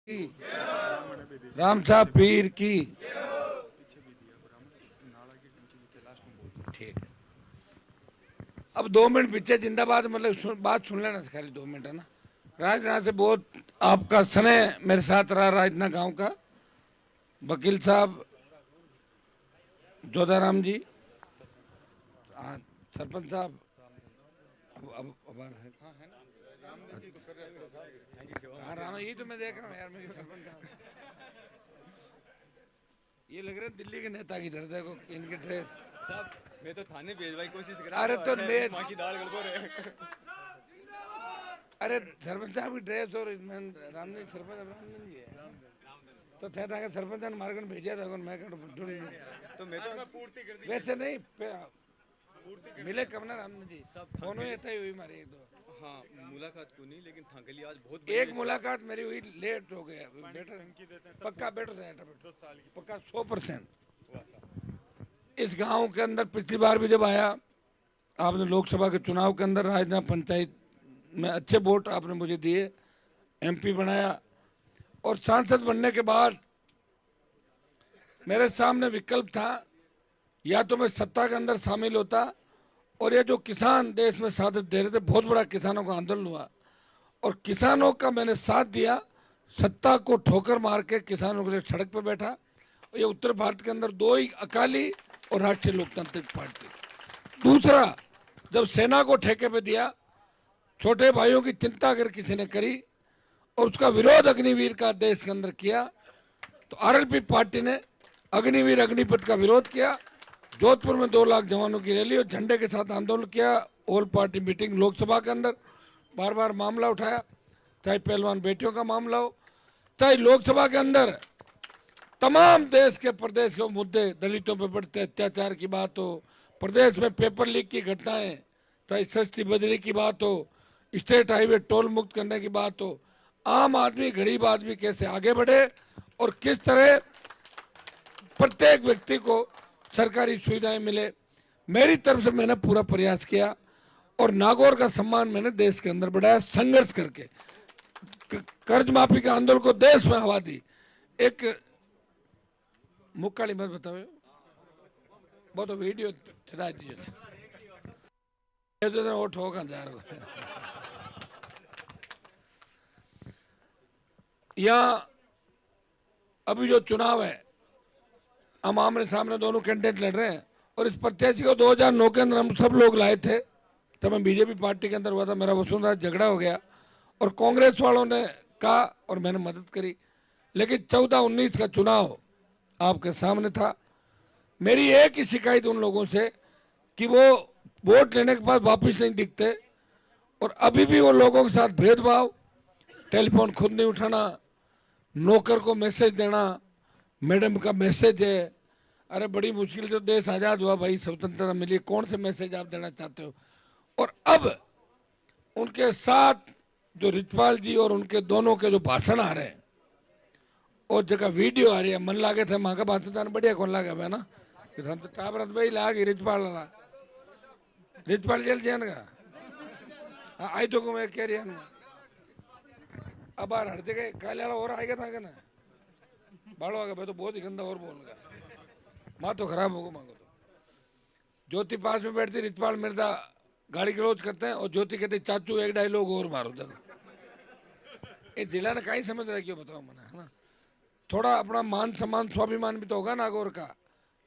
की, राम साहब पीर की। ठीक है, अब 2 मिनट पीछे जिंदाबाद मतलब बात सुन लेना खाली 2 मिनट है ना। राजना से बहुत आपका स्नेह मेरे साथ रहा राजना गांव का। वकील साहब जोधाराम जी, हाँ, सरपंच साहब अब है। हाँ राम, यही तो मैं देख रहा हूँ यार, मेरे सरपंच साहब ये लग रहे हैं दिल्ली के नेता की तरह। देखो इनके ड्रेस। साहब मैं तो थाने भेजवाई कोशिश कर अरे तो रहा ले, माँ की दाल गड़बड़ है। अरे सरपंच साहब की ड्रेस और रामजी सरपंच रामजन जी है तो थे था सरपंच ने मार्गन भेजा था मैं तो मैं तो पूर्ति कर दी वैसे नहीं मिले कब ना रामजन जी, सब फोन में ऐसा ही हुई हमारी एक दो। हाँ मुलाकात क्यों नहीं, लेकिन था के लिए आज बहुत एक मुलाकात मेरी हुई, लेट हो गया बेटर, पक्का बेटर पक्का 100%। इस गांव के अंदर पिछली बार भी जब आया आपने लोकसभा के चुनाव के अंदर राजना पंचायत में अच्छे वोट आपने मुझे दिए, एमपी बनाया। और सांसद बनने के बाद मेरे सामने विकल्प था, या तो मैं सत्ता के अंदर शामिल होता और ये जो किसान देश में साथ दे रहे थे, बहुत बड़ा किसानों का आंदोलन हुआ और किसानों का मैंने साथ दिया, सत्ता को ठोकर मार के किसानों के लिए सड़क पर बैठा। और ये उत्तर भारत के अंदर दो ही, अकाली और राष्ट्रीय लोकतांत्रिक पार्टी। दूसरा, जब सेना को ठेके पे दिया, छोटे भाइयों की चिंता अगर किसी ने करी और उसका विरोध अग्निवीर का देश के अंदर किया तो आरएलपी पार्टी ने अग्निवीर अग्निपथ का विरोध किया। जोधपुर में 2 लाख जवानों की रैली और झंडे के साथ आंदोलन किया। ऑल पार्टी मीटिंग लोकसभा के अंदर बार बार मामला उठाया, चाहे पहलवान बेटियों का मामला हो, चाहे लोकसभा के अंदर तमाम देश के प्रदेश के मुद्दे, दलितों पर बढ़ते अत्याचार की बात हो, प्रदेश में पेपर लीक की घटनाएं, चाहे सस्ती बजरी की बात हो, स्टेट हाईवे टोल मुक्त करने की बात हो, आम आदमी गरीब आदमी कैसे आगे बढ़े और किस तरह प्रत्येक व्यक्ति को सरकारी सुविधाएं मिले, मेरी तरफ से मैंने पूरा प्रयास किया और नागौर का सम्मान मैंने देश के अंदर बढ़ाया संघर्ष करके। कर्ज माफी के आंदोलन को देश में हवा दी। एक मुक्काली मत बताओ, वो तो वीडियो चला दीजिए, वो ठोका जा रहा है। यहाँ अभी जो चुनाव है, हम आमने सामने दोनों कैंडिडेट लड़ रहे हैं और इस प्रत्याशी को 2009 के अंदर हम सब लोग लाए थे, तब मैं बीजेपी पार्टी के अंदर हुआ था, मेरा वसुंधरा झगड़ा हो गया और कांग्रेस वालों ने कहा और मैंने मदद करी। लेकिन 14-19 का चुनाव आपके सामने था। मेरी एक ही शिकायत उन लोगों से कि वो वोट लेने के बाद वापस नहीं दिखते और अभी भी वो लोगों के साथ भेदभाव, टेलीफोन खुद नहीं उठाना, नौकर को मैसेज देना, मैडम का मैसेज है, अरे बड़ी मुश्किल से देश आजाद हुआ भाई, स्वतंत्रता मिली, कौन से मैसेज आप देना चाहते हो। और अब उनके साथ जो रिचपाल जी और उनके दोनों के जो भाषण आ रहे हैं और जगह वीडियो आ रही है, मन लागे थे माँ का भाषण बढ़िया कौन लागे है ना, तो टाबरत भाई लागे रिचपाल ला रिचपाल जेल जान का आई तो को मैं कह रही हूँ अब बार हटते गए काले वाला और आएगा था ना बाड़ो आगे भाई तो बहुत ही गंदा और बोलगा माँ तो खराब होगा मांगो तो। ज्योति पास में बैठती, रिचपाल मिर्जा गाड़ी क्लोज करते हैं और ज्योति कहते चाचू एक डायलॉग और मारो तक। ये जिला ने कहीं समझ रहा क्यों बताओ मैंने, है ना। थोड़ा अपना मान सम्मान स्वाभिमान भी तो होगा नागौर का।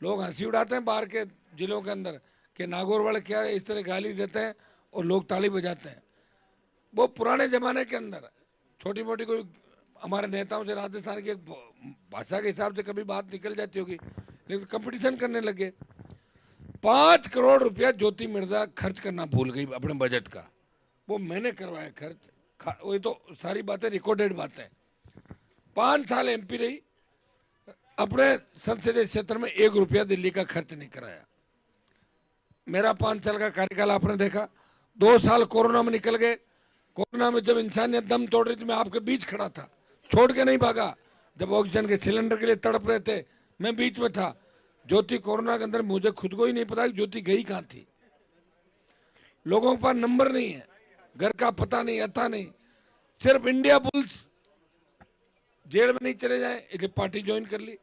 लोग हंसी उड़ाते हैं बाहर के जिलों के अंदर कि नागौर वाले क्या इस तरह गाली देते हैं और लोग ताली बजाते हैं। वो पुराने जमाने के अंदर छोटी मोटी कोई हमारे नेताओं से राजस्थान की एक भाषा के हिसाब से कभी बात निकल जाती होगी, लेकिन कंपटीशन करने लगे। 5 करोड़ रुपया ज्योति मिर्जा खर्च करना भूल गई अपने बजट का, वो मैंने करवाया खर्च। वो तो सारी बातें रिकॉर्डेड बातें। 5 साल एमपी रही, अपने संसदीय क्षेत्र में 1 रुपया दिल्ली का खर्च नहीं कराया। मेरा 5 साल का कार्यकाल आपने देखा। 2 साल कोरोना में निकल गए। कोरोना में जब इंसानियत दम तोड़ रही थी, मैं आपके बीच खड़ा था, छोड़ के नहीं भागा। जब ऑक्सीजन के सिलेंडर के लिए तड़प रहे थे, मैं बीच में था। ज्योति कोरोना के अंदर मुझे खुद को ही नहीं पता कि ज्योति गई कहाँ थी। लोगों के पास नंबर नहीं है, घर का पता नहीं, अता नहीं। सिर्फ इंडिया बुल्स जेल में नहीं चले जाएं, इसलिए पार्टी ज्वाइन कर ली।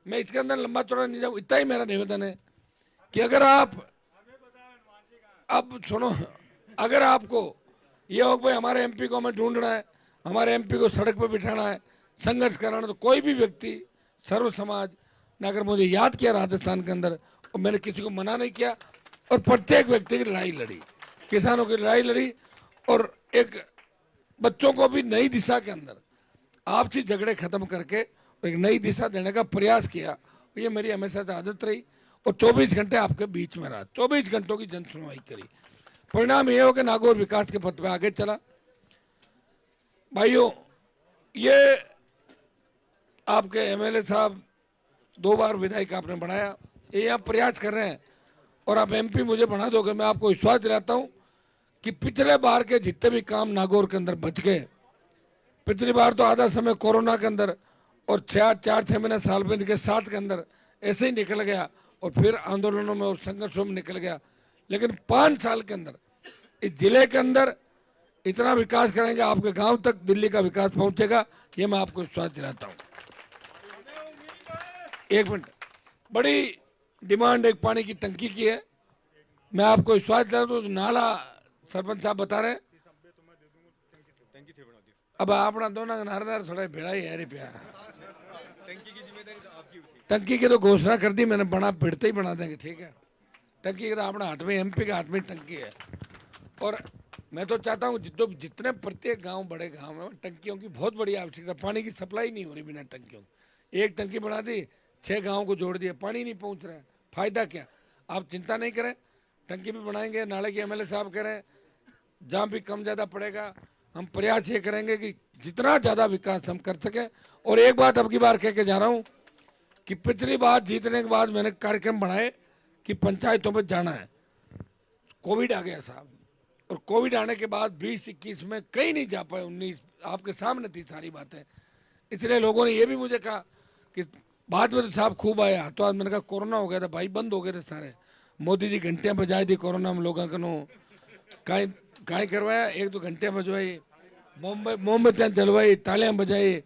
मैं इसके अंदर लंबा चौड़ा नहीं जाऊँ, इतना ही मेरा निवेदन है कि अगर आप अब सुनो, अगर आपको ये हो कि भाई हमारे एमपी को हमें ढूंढना है, हमारे एमपी को सड़क पर बिठाना है, संघर्ष कराना, तो कोई भी व्यक्ति सर्व समाज ने अगर मुझे याद किया राजस्थान के अंदर, और मैंने किसी को मना नहीं किया, और प्रत्येक व्यक्ति की लड़ाई लड़ी, किसानों की लड़ाई लड़ी, और एक बच्चों को भी नई दिशा के अंदर आपसी झगड़े खत्म करके एक नई दिशा देने का प्रयास किया। ये मेरी हमेशा से आदत रही, और 24 घंटे आपके बीच में रहा, 24 घंटों की जन सुनवाई करी। परिणाम ये हो कि नागौर विकास के पथ पे आगे चला। भाइयों, ये आपके एमएलए साहब 2 बार विधायक आपने बनाया, ये आप प्रयास कर रहे हैं, और आप एमपी मुझे बना दोगे, मैं आपको विश्वास दिलाता हूं कि पिछले बार के जितने भी काम नागौर के अंदर बच गए, पिछली बार तो आधा समय कोरोना के अंदर और 4-6 महीने साल भर के 7 के अंदर ऐसे ही निकल गया, और फिर आंदोलनों में और संघर्षों में निकल गया। लेकिन 5 साल के अंदर इस जिले के अंदर इतना विकास करेंगे, आपके गांव तक दिल्ली का विकास पहुंचेगा, ये मैं आपको विश्वास दिलाता हूं। एक मिनट, बड़ी डिमांड एक पानी की टंकी की है, मैं आपको विश्वास दिलाता हूं। नाला सरपंच साहब बता रहे हैं, अब अपना दोनों नारेदार थोड़ा भेड़ा ही है रे प्यार। टंकी की जिम्मेदारी तो आपकी उसी। टंकी की तो घोषणा कर दी मैंने, बना भिड़ते ही बना देंगे, ठीक है। टंकी का अपना हाथ में, एमपी के हाथ में टंकी है, और मैं तो चाहता हूँ जितने प्रत्येक गांव, बड़े गांव में टंकियों की बहुत बड़ी आवश्यकता, पानी की सप्लाई नहीं हो रही बिना टंकियों। एक टंकी बना दी, 6 गाँव को जोड़ दिया, पानी नहीं पहुँच रहा है, फायदा क्या। आप चिंता नहीं करें, टंकी भी बनाएंगे। नाले के एमएलए साहब कह रहे हैं जहाँ भी कम ज़्यादा पड़ेगा, हम प्रयास ये करेंगे कि जितना ज़्यादा विकास हम कर सकें। और एक बात अब की बार कह के जा रहा हूँ कि पिछली बार जीतने के बाद मैंने कार्यक्रम बनाए कि पंचायतों में जाना है, कोविड आ गया साहब, और कोविड आने के बाद 20-21 में कहीं नहीं जा पाए, 19 आपके सामने थी सारी बातें। इसलिए लोगों ने ये भी मुझे कहा कि बाद में तो साहब खूब आया, तो आज मैंने कहा कोरोना हो गया था भाई, बंद हो गए थे सारे, मोदी जी घंटियाँ बजाई थी कोरोना में लोगों को, काई करवाया, 1-2 घंटियाँ बजवाई, मोमबत्तियाँ जलवाई, तालियां बजाई।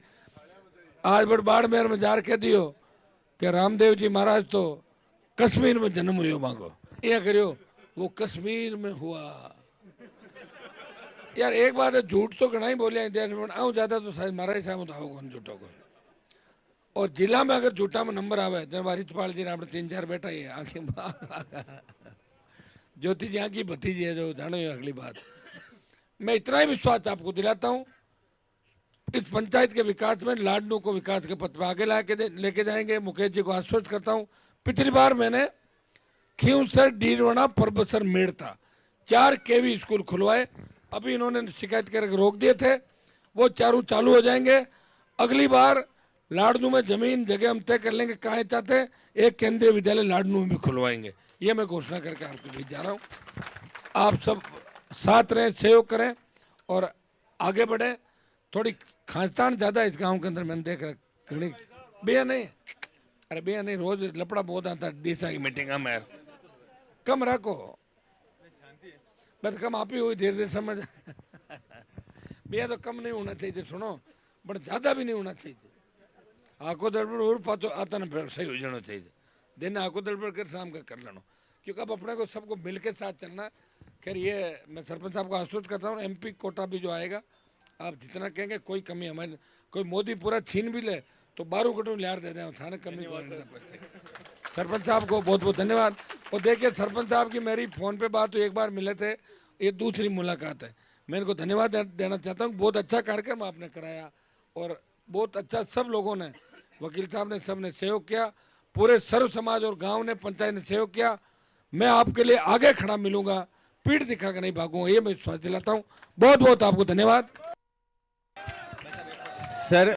आज बड़ बाड़मेर में जार कह दियो कि रामदेव जी महाराज तो कश्मीर में जन्म हुयो मांगो, ये करियो, वो कश्मीर में हुआ। यार एक बात है, झूठ तो घना ही बोलिया देश में, आऊँ ज्यादा तो शायद महाराज साहब तो कौन झूठो को। और जिला में अगर झूठा में नंबर आवे, जब रिचपाल जी ने अपने 3-4 बेटा ही है, आखिर ज्योति जी की भतीजी है, जो जानो अगली बात। मैं इतना ही विश्वास आपको दिलाता हूं, इस पंचायत के विकास में लाडनू को विकास के पथ पर आगे लेके जाएंगे। मुकेश जी को आश्वस्त करता हूं, पिछली बार मैंने खींवसर, डीरवना, परबसर, मेड़ता 4 केवी स्कूल खुलवाए, अभी इन्होंने शिकायत करके रोक दिए थे, वो चारों चालू हो जाएंगे। अगली बार लाडनू में जमीन जगह हम तय कर लेंगे कहाँ चाहते हैं, एक केंद्रीय विद्यालय लाडनू में भी खुलवाएंगे, ये मैं घोषणा करके आपके बीच जा रहा हूँ। आप सब साथ रहें, सहयोग करें और आगे बढ़े। थोड़ी खांसतान ज़्यादा इस गांव के अंदर मैंने देख रहा, घनी भैया नहीं, अरे भैया नहीं, रोज लपड़ा बहुत आता है डीसा की मीटिंग में, कम रखो, बस कम आप ही हुई, धीरे धीरे समझ। भैया तो कम नहीं होना चाहिए, सुनो, बट ज़्यादा भी नहीं होना चाहिए। आंखों दड़बड़ और पातो आता ना सही हो जाना चाहिए, दिन आंखों दड़बड़ कर शाम का कर लेना, क्योंकि अब अपने को सबको मिल के साथ चलना। खैर ये मैं सरपंच साहब को आश्वस्त करता हूँ, एमपी कोटा भी जो आएगा, आप जितना कहेंगे कोई कमी हमारे, कोई मोदी पूरा छीन भी ले तो 12 कटों लियार दे दें, थाने कमी। सरपंच साहब को बहुत बहुत धन्यवाद। और देखिए सरपंच साहब की मेरी फ़ोन पे बात हुई, एक बार मिले थे, ये दूसरी मुलाकात है, मैं इनको धन्यवाद देना चाहता हूँ। बहुत अच्छा कार्यक्रम आपने कराया, और बहुत अच्छा सब लोगों ने, वकील साहब ने, सब ने सहयोग किया, पूरे सर्व समाज और गाँव ने, पंचायत ने सहयोग किया। मैं आपके लिए आगे खड़ा मिलूंगा, पीठ दिखा कर नहीं भागूंगा, ये मैं विश्वास दिलाता हूँ। बहुत बहुत आपको धन्यवाद सर।